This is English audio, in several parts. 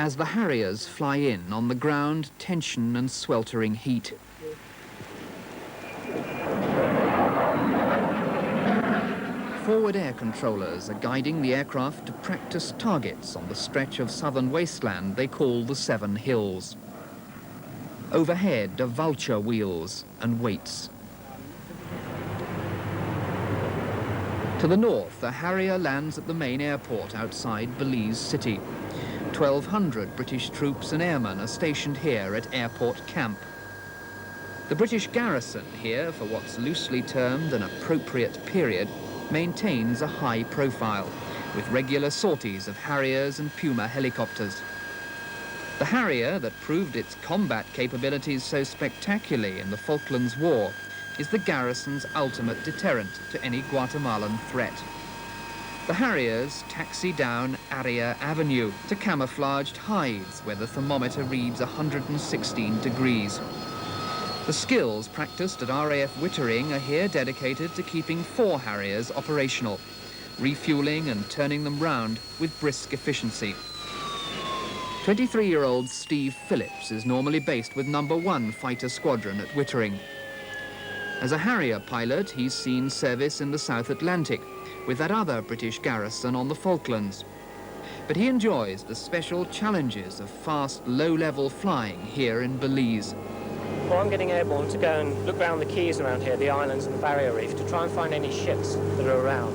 As the Harriers fly in, on the ground, tension and sweltering heat. Forward air controllers are guiding the aircraft to practice targets on the stretch of southern wasteland they call the Seven Hills. Overhead are vulture wheels and weights. To the north, a Harrier lands at the main airport outside Belize City. 1,200 British troops and airmen are stationed here at Airport Camp. The British garrison here, for what's loosely termed an appropriate period, maintains a high profile, with regular sorties of Harriers and Puma helicopters. The Harrier, that proved its combat capabilities so spectacularly in the Falklands War, is the garrison's ultimate deterrent to any Guatemalan threat. The Harriers taxi down Aria Avenue to camouflaged hides where the thermometer reads 116 degrees. The skills practiced at RAF Wittering are here dedicated to keeping 4 Harriers operational, refueling and turning them round with brisk efficiency. 23-year-old Steve Phillips is normally based with No. 1 Fighter Squadron at Wittering. As a Harrier pilot, he's seen service in the South Atlantic with that other British garrison on the Falklands. But he enjoys the special challenges of fast, low-level flying here in Belize. Well, I'm getting airborne to go and look around the keys around here, the islands and the barrier reef, to try and find any ships that are around.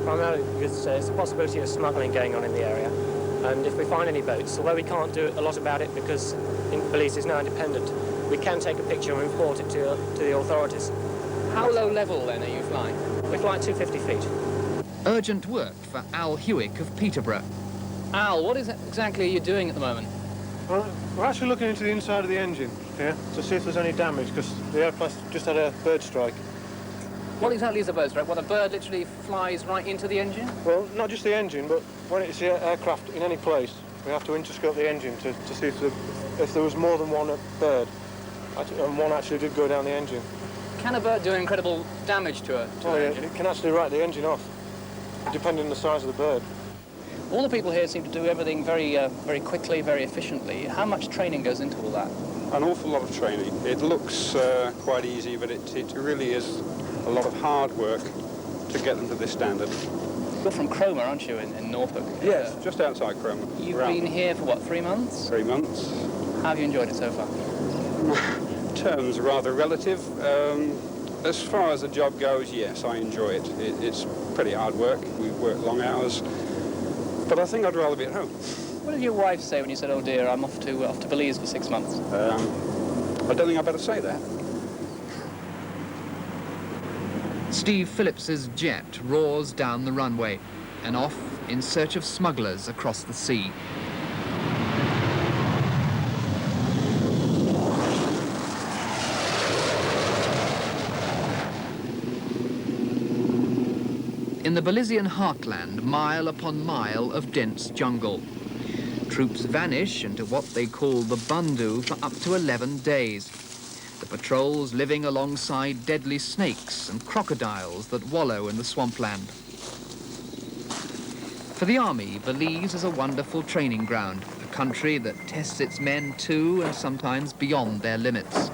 Primarily because there's a possibility of smuggling going on in the area. And if we find any boats, although we can't do a lot about it because Belize is now independent, we can take a picture and report it to the authorities. How low level then are you flying? We fly at 250 feet. Urgent work for Al Hewick of Peterborough. Al, what exactly are you doing at the moment? Well, we're actually looking into the inside of the engine here to see if there's any damage, because the airplane just had a bird strike. What exactly is a bird strike? Well, the bird literally flies right into the engine? Well, not just the engine, but when it's the aircraft in any place, we have to interscope the engine to see if there was more than one bird, and one actually did go down the engine. Can a bird do incredible damage to an engine? It can actually write the engine off, depending on the size of the bird. All the people here seem to do everything very quickly, very efficiently. How much training goes into all that? An awful lot of training. It looks quite easy, but it really is a lot of hard work to get them to this standard. You're from Cromer, aren't you, in Norfolk? Yes, just outside Cromer. You've been here for, what, 3 months? 3 months. How have you enjoyed it so far? Terms are rather relative. As far as the job goes, yes, I enjoy it. It's pretty hard work. We work long hours, but I think I'd rather be at home. What did your wife say when you said, "Oh dear, I'm off to Belize for 6 months"? I don't think I better say that. Steve Phillips's jet roars down the runway and off in search of smugglers across the sea. In the Belizean heartland, mile upon mile of dense jungle. Troops vanish into what they call the Bundu for up to 11 days. The patrols living alongside deadly snakes and crocodiles that wallow in the swampland. For the army, Belize is a wonderful training ground, a country that tests its men to and sometimes beyond their limits.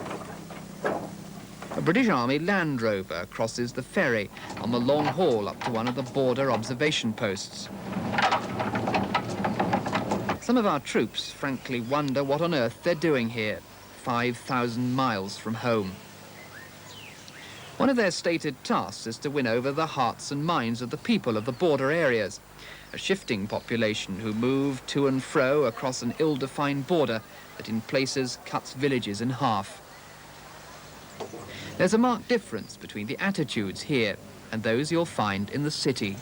A British Army Land Rover crosses the ferry on the long haul up to one of the border observation posts. Some of our troops frankly wonder what on earth they're doing here, 5,000 miles from home. One of their stated tasks is to win over the hearts and minds of the people of the border areas, a shifting population who move to and fro across an ill-defined border that in places cuts villages in half. There's a marked difference between the attitudes here and those you'll find in the city.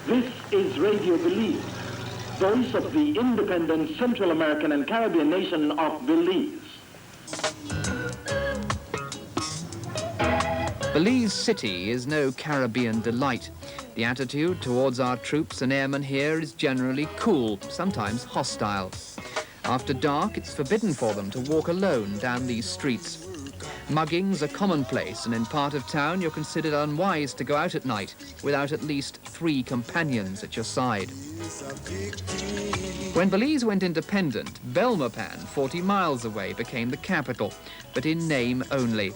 This is Radio Belize, voice of the independent Central American and Caribbean nation of Belize. Belize City is no Caribbean delight. The attitude towards our troops and airmen here is generally cool, sometimes hostile. After dark, it's forbidden for them to walk alone down these streets. Muggings are commonplace, and in part of town you're considered unwise to go out at night without at least 3 companions at your side. When Belize went independent, Belmopan, 40 miles away, became the capital, but in name only.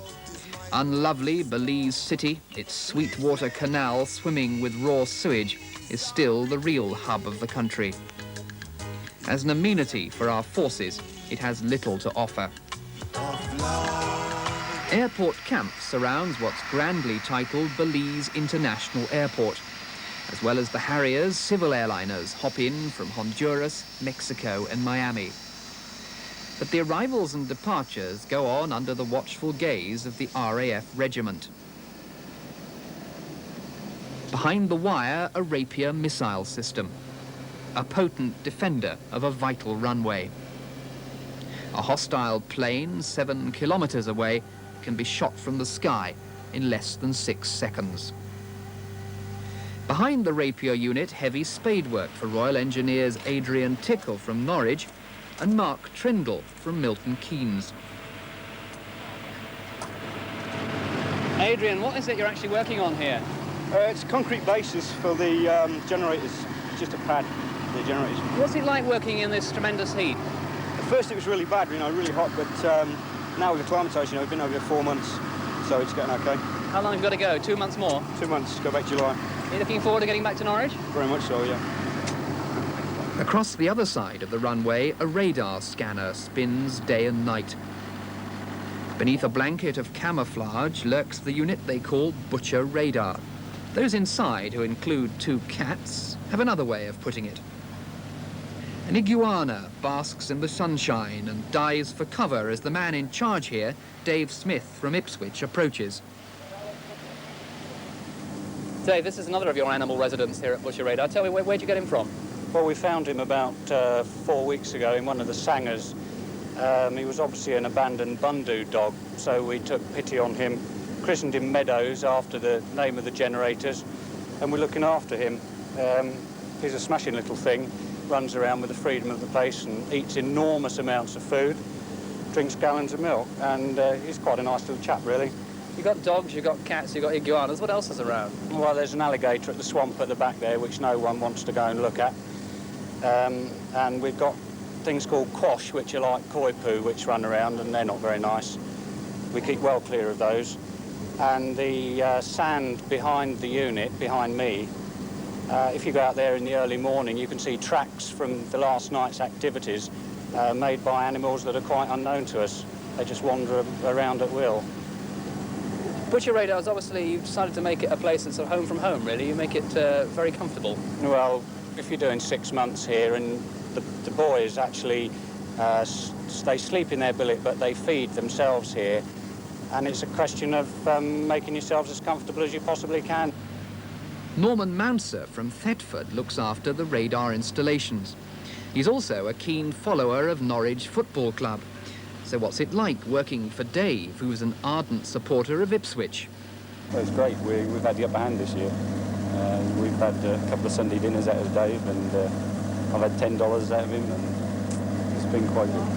Unlovely Belize City, its sweetwater canal swimming with raw sewage, is still the real hub of the country. As an amenity for our forces, it has little to offer. Airport Camp surrounds what's grandly titled Belize International Airport. As well as the Harriers, civil airliners hop in from Honduras, Mexico and Miami. But the arrivals and departures go on under the watchful gaze of the RAF regiment. Behind the wire, a Rapier missile system, a potent defender of a vital runway. A hostile plane 7 kilometers away can be shot from the sky in less than 6 seconds. Behind the Rapier unit, heavy spade work for Royal Engineers Adrian Tickle from Norwich and Mark Trindle from Milton Keynes. Adrian, what is it you're actually working on here? It's concrete bases for the generators. It's just a pad for the generators. What's it like working in this tremendous heat? At first it was really bad, really hot, but now with acclimatised, we've been over here 4 months, so it's getting okay. How long have you got to go? 2 months more? 2 months, go back July. Are you looking forward to getting back to Norwich? Very much so, yeah. Across the other side of the runway, a radar scanner spins day and night. Beneath a blanket of camouflage lurks the unit they call Butcher Radar. Those inside, who include 2 cats, have another way of putting it. An iguana basks in the sunshine and dives for cover as the man in charge here, Dave Smith from Ipswich, approaches. Dave, this is another of your animal residents here at Butcher Radar. Tell me, where'd you get him from? Well, we found him about 4 weeks ago in one of the sangars. He was obviously an abandoned Bundu dog, so we took pity on him, christened him Meadows after the name of the generators, and we're looking after him. He's a smashing little thing, runs around with the freedom of the place and eats enormous amounts of food, drinks gallons of milk, and he's quite a nice little chap, really. You've got dogs, you've got cats, you've got iguanas. What else is around? Well, there's an alligator at the swamp at the back there, which no one wants to go and look at. And we've got things called quash, which are like koi poo, which run around, and they're not very nice. We keep well clear of those. And the sand behind the unit, behind me, if you go out there in the early morning, you can see tracks from the last night's activities made by animals that are quite unknown to us. They just wander around at will. Butcher Radar is obviously, you've decided to make it a place that's a home from home, really. You make it very comfortable. Well, if you're doing 6 months here, and the boys actually, they sleep in their billet, but they feed themselves here. And it's a question of making yourselves as comfortable as you possibly can. Norman Mounser from Thetford looks after the radar installations. He's also a keen follower of Norwich Football Club. So what's it like working for Dave, who's an ardent supporter of Ipswich? Well, it's great. We've had the upper hand this year. We've had a couple of Sunday dinners out of Dave, and I've had $10 out of him, and it's been quite good.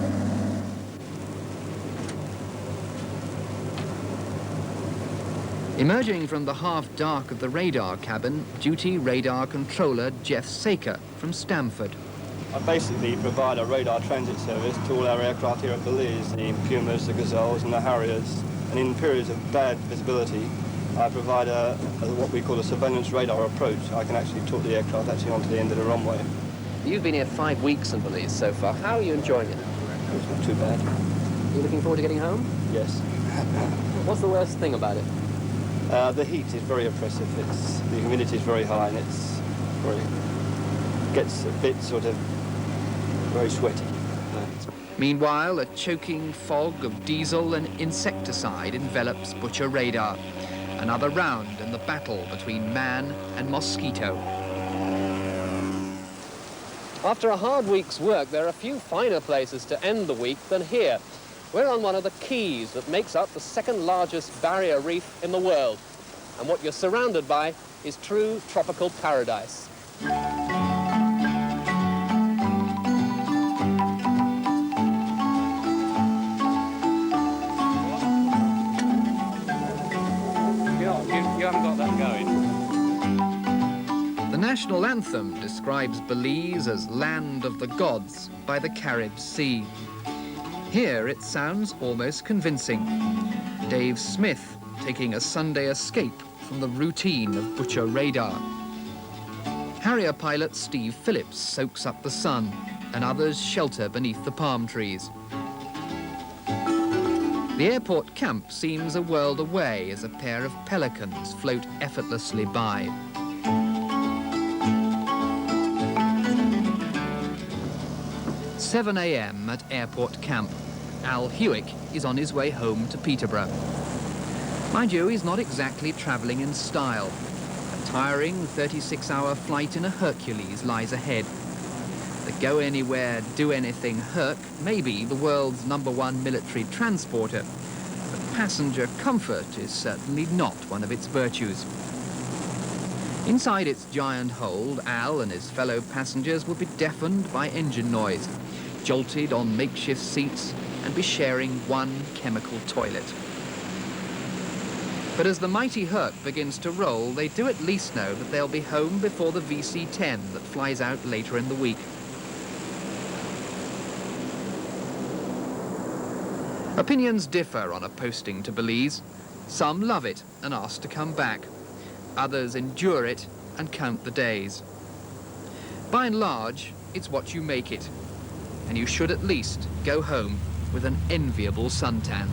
Emerging from the half-dark of the radar cabin, duty radar controller Jeff Saker from Stamford. I basically provide a radar transit service to all our aircraft here at Belize, the Pumas, the Gazelles and the Harriers. And in periods of bad visibility, I provide what we call a surveillance radar approach. I can actually talk the aircraft actually onto the end of the runway. You've been here 5 weeks in Belize so far. How are you enjoying it? It's not too bad. Are you looking forward to getting home? Yes. What's the worst thing about it? The heat is very oppressive. The humidity is very high, and gets a bit sort of very sweaty. Meanwhile, a choking fog of diesel and insecticide envelops Butcher Radar. Another round in the battle between man and mosquito. After a hard week's work, there are a few finer places to end the week than here. We're on one of the keys that makes up the second largest barrier reef in the world. And what you're surrounded by is true tropical paradise. national anthem describes Belize as land of the gods by the Carib Sea. Here it sounds almost convincing. Dave Smith taking a Sunday escape from the routine of butcher radar. Harrier pilot Steve Phillips soaks up the sun, and others shelter beneath the palm trees. The airport camp seems a world away as a pair of pelicans float effortlessly by. "7 a.m. at airport camp. Al Hewick is on his way home to Peterborough. Mind you, he's not exactly travelling in style. A tiring 36-hour flight in a Hercules lies ahead. The go anywhere, do anything Herc may be the world's #1 military transporter, but passenger comfort is certainly not one of its virtues. Inside its giant hold, Al and his fellow passengers will be deafened by engine noise, jolted on makeshift seats, and be sharing one chemical toilet. But as the mighty Herc begins to roll, they do at least know that they'll be home before the VC-10 that flies out later in the week. Opinions differ on a posting to Belize. Some love it and ask to come back. Others endure it and count the days. By and large, it's what you make it, and you should at least go home with an enviable suntan.